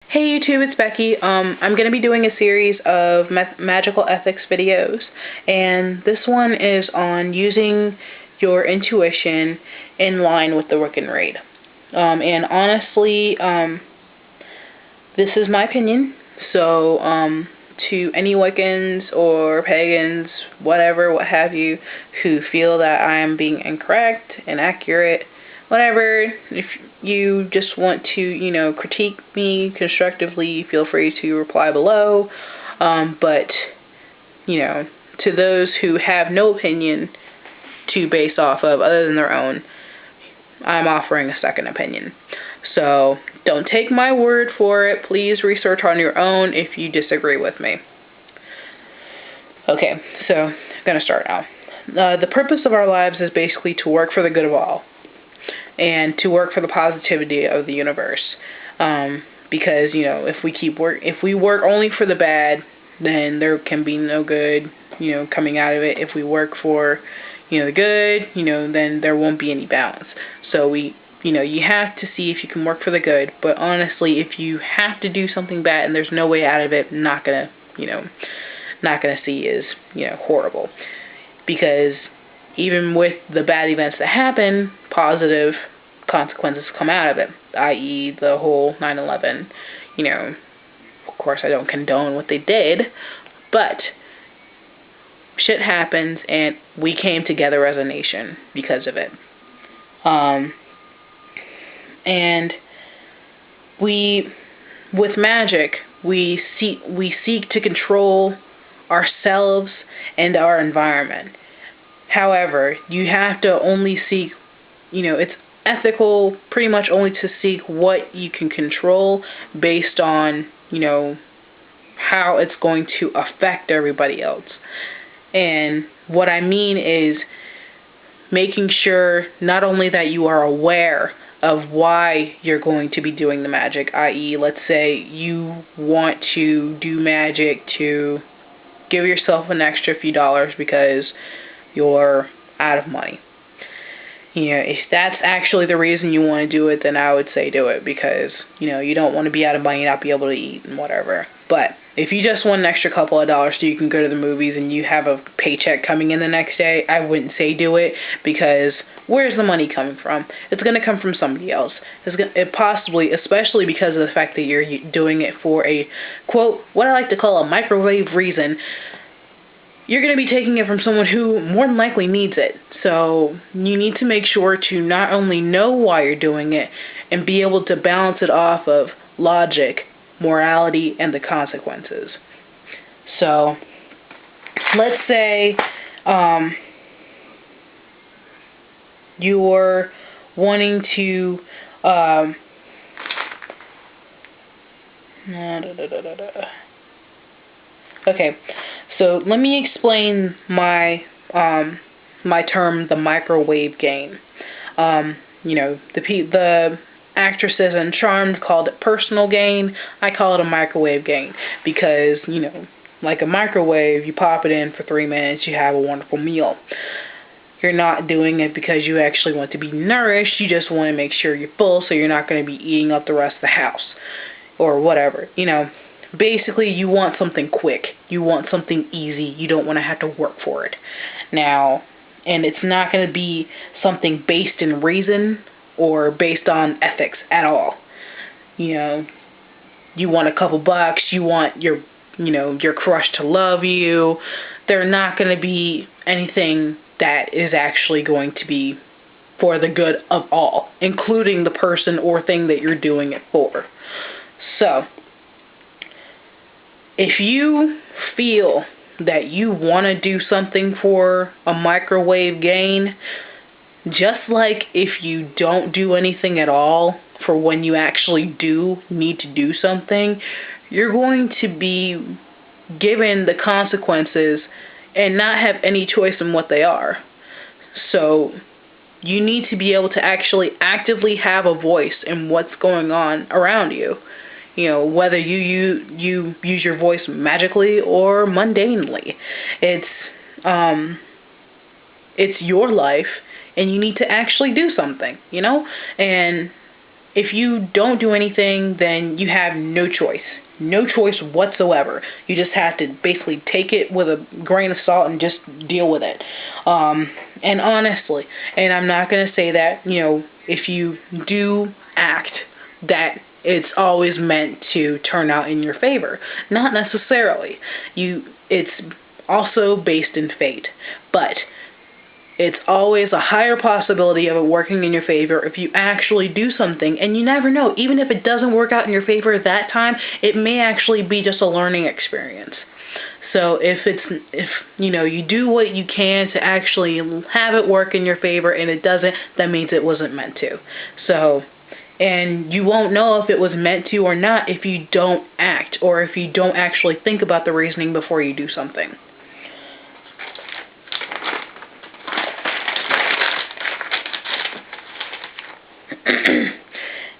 Hey YouTube, it's Becky. I'm going to be doing a series of magical ethics videos, and this one is on using your intuition in line with the Wiccan Rede. And honestly, this is my opinion, so to any Wiccans or pagans, whatever, what have you, who feel that I am being incorrect, inaccurate, whatever, if you just want to, critique me constructively, feel free to reply below. But, to those who have no opinion to base off of other than their own, I'm offering a second opinion. So, don't take my word for it. Please research on your own if you disagree with me. Okay, so, I'm going to start now. The purpose of our lives is basically to work for the good of all, and to work for the positivity of the universe. Because, if we work only for the bad, then there can be no good, coming out of it. If we work for, the good, then there won't be any balance. So you have to see if you can work for the good, but honestly, if you have to do something bad and there's no way out of it, not gonna see is, horrible. Because even with the bad events that happen, positive consequences come out of it, i.e. the whole 9/11, of course I don't condone what they did, but shit happens and we came together as a nation because of it. And with magic, we seek to control ourselves and our environment. However, you have to only seek, it's ethical pretty much only to seek what you can control based on, how it's going to affect everybody else. And what I mean is making sure not only that you are aware of why you're going to be doing the magic, i.e., let's say you want to do magic to give yourself an extra few dollars because you're out of money. If that's actually the reason you want to do it, then I would say do it because, you don't want to be out of money, not be able to eat and whatever. But if you just want an extra couple of dollars so you can go to the movies and you have a paycheck coming in the next day, I wouldn't say do it because where's the money coming from? It's going to come from somebody else. Possibly, especially because of the fact that you're doing it for a, quote, what I like to call a microwave reason. You're going to be taking it from someone who more than likely needs it. So you need to make sure to not only know why you're doing it and be able to balance it off of logic, morality, and the consequences. So let's say you're wanting to Okay, so let me explain my term, the microwave game. The actresses in Charmed called it personal gain. I call it a microwave gain because, like a microwave, you pop it in for 3 minutes, you have a wonderful meal. You're not doing it because you actually want to be nourished. You just want to make sure you're full so you're not going to be eating up the rest of the house or whatever, Basically, you want something quick. You want something easy. You don't want to have to work for it. Now, and it's not going to be something based in reason or based on ethics at all. You want a couple bucks. You want your crush to love you. They're not going to be anything that is actually going to be for the good of all, including the person or thing that you're doing it for. So, if you feel that you want to do something for a microwave gain, just like if you don't do anything at all for when you actually do need to do something, you're going to be given the consequences and not have any choice in what they are. So you need to be able to actually actively have a voice in what's going on around you. Whether you use your voice magically or mundanely. It's your life, and you need to actually do something, And if you don't do anything, then you have no choice. No choice whatsoever. You just have to basically take it with a grain of salt and just deal with it. And honestly, and I'm not going to say that, if you do act, that it's always meant to turn out in your favor. Not necessarily. It's also based in fate. But it's always a higher possibility of it working in your favor if you actually do something. And you never know. Even if it doesn't work out in your favor at that time, it may actually be just a learning experience. So if you do what you can to actually have it work in your favor and it doesn't, that means it wasn't meant to. So, and you won't know if it was meant to or not if you don't act, or if you don't actually think about the reasoning before you do something.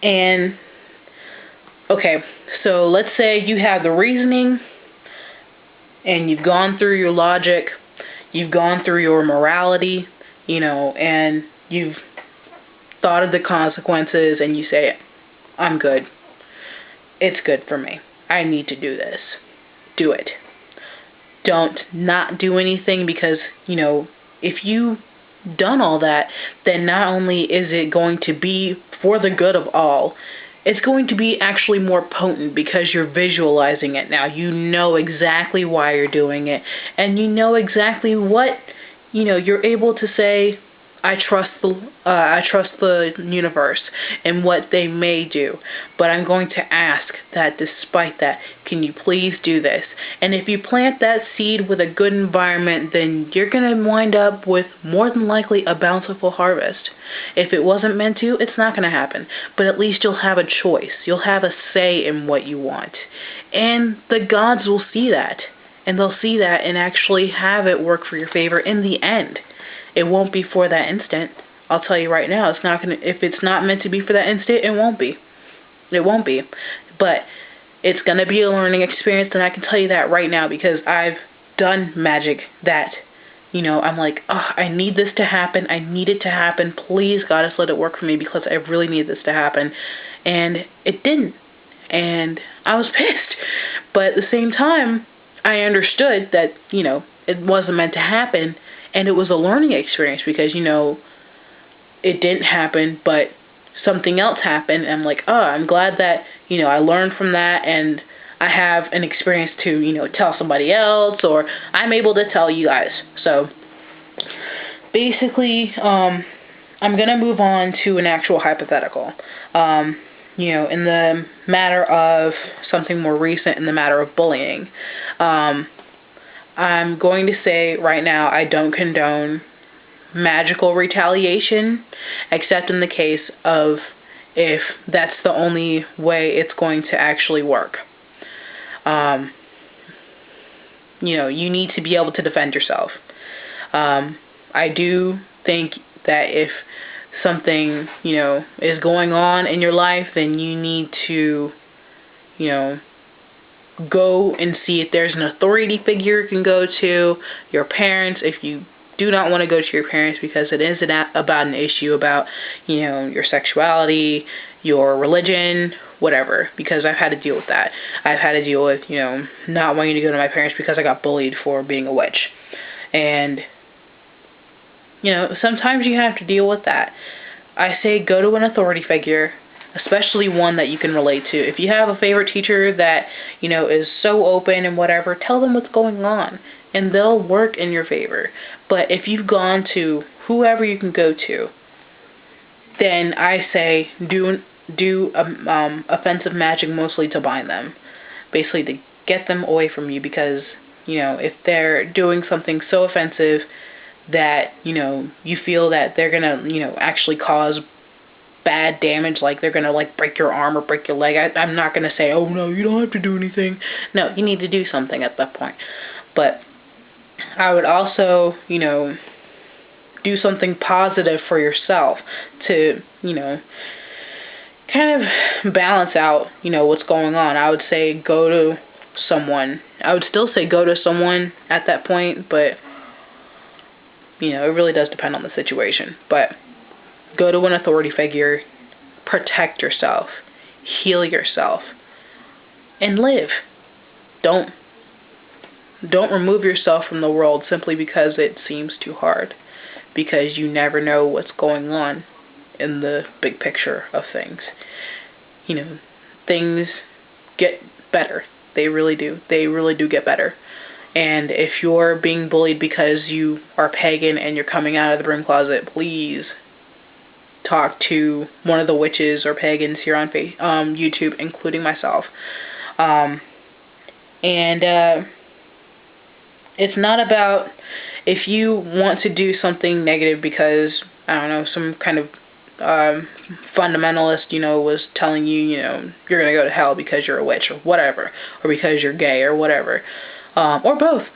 And, okay, so let's say you have the reasoning, and you've gone through your logic, you've gone through your morality, and you've thought of the consequences, and you say, I'm good. It's good for me. I need to do this. Do it. Don't not do anything, because, if you done all that, then not only is it going to be for the good of all, it's going to be actually more potent because you're visualizing it now. You know exactly why you're doing it, and you know exactly what, you're able to say, I trust the universe and what they may do, but I'm going to ask that despite that, can you please do this? And if you plant that seed with a good environment, then you're going to wind up with more than likely a bountiful harvest. If it wasn't meant to, it's not going to happen, but at least you'll have a choice. You'll have a say in what you want, and the gods will see that, and they'll see that and actually have it work for your favor in the end. It won't be for that instant. I'll tell you right now, if it's not meant to be for that instant, it won't be. It won't be. But it's going to be a learning experience, and I can tell you that right now because I've done magic that, I'm like, oh, I need this to happen. I need it to happen. Please, Goddess, let it work for me because I really need this to happen. And it didn't. And I was pissed. But at the same time, I understood that, it wasn't meant to happen. And it was a learning experience because, it didn't happen, but something else happened. And I'm like, oh, I'm glad that, I learned from that, and I have an experience to, tell somebody else, or I'm able to tell you guys. So basically, I'm going to move on to an actual hypothetical. In the matter of something more recent, in the matter of bullying. I'm going to say right now I don't condone magical retaliation, except in the case of if that's the only way it's going to actually work. You need to be able to defend yourself. I do think that if something, is going on in your life, then you need to, go and see if there's an authority figure you can go to, your parents, if you do not want to go to your parents because it is about an issue about, your sexuality, your religion, whatever, because I've had to deal with that. I've had to deal with, not wanting to go to my parents because I got bullied for being a witch. And, sometimes you have to deal with that. I say go to an authority figure, especially one that you can relate to. If you have a favorite teacher that, is so open and whatever, tell them what's going on, and they'll work in your favor. But if you've gone to whoever you can go to, then I say do offensive magic mostly to bind them, basically to get them away from you, because, if they're doing something so offensive that, you feel that they're going to, actually cause bad damage, like they're going to break your arm or break your leg, I'm not going to say, oh no, you don't have to do anything. No, you need to do something at that point. But I would also, do something positive for yourself to, kind of balance out, what's going on. I would say go to someone. I would still say go to someone at that point, but, it really does depend on the situation. But go to an authority figure, protect yourself, heal yourself, and live. Don't remove yourself from the world simply because it seems too hard, because you never know what's going on in the big picture of things. You know, things get better. They really do. They really do get better. And if you're being bullied because you are pagan and you're coming out of the broom closet, please talk to one of the witches or pagans here on YouTube, including myself. It's not about, if you want to do something negative because, I don't know, some kind of fundamentalist, was telling you, you're going to go to hell because you're a witch or whatever, or because you're gay or whatever, or both.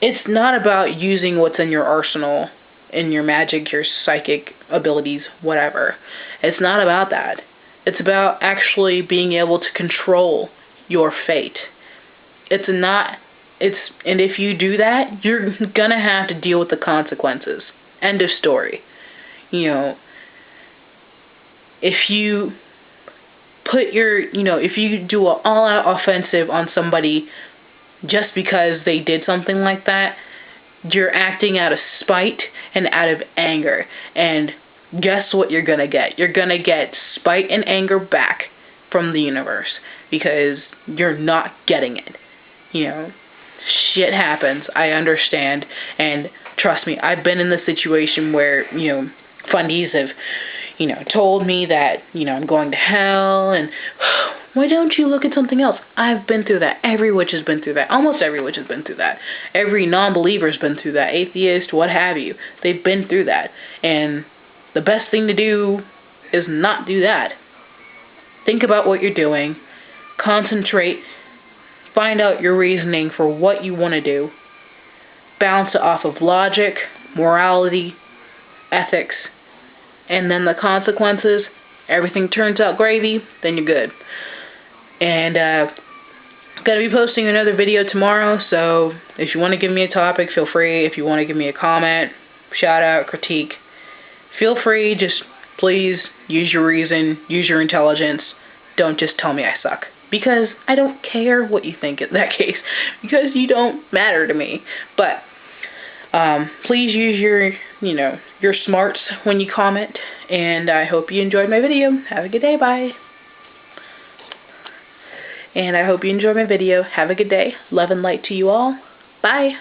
It's not about using what's in your arsenal, in your magic, your psychic abilities, whatever. It's not about that. It's about actually being able to control your fate. And if you do that, you're gonna have to deal with the consequences. End of story. If you if you do an all-out offensive on somebody just because they did something like that, you're acting out of spite and out of anger. And guess what you're gonna get? You're gonna get spite and anger back from the universe because you're not getting it. Shit happens. I understand. And trust me, I've been in the situation where, fundies have, told me that, I'm going to hell and why don't you look at something else? I've been through that. Every witch has been through that. Almost every witch has been through that. Every non-believer's been through that. Atheist, what have you. They've been through that. And the best thing to do is not do that. Think about what you're doing. Concentrate. Find out your reasoning for what you want to do. Bounce it off of logic, morality, ethics, and then the consequences. Everything turns out gravy, then you're good. And going to be posting another video tomorrow, so if you want to give me a topic, feel free. If you want to give me a comment, shout out, critique, feel free. Just please use your reason, use your intelligence. Don't just tell me I suck. Because I don't care what you think in that case. Because you don't matter to me. But please use your smarts when you comment. And I hope you enjoyed my video. Have a good day. Bye. And I hope you enjoyed my video. Have a good day. Love and light to you all. Bye.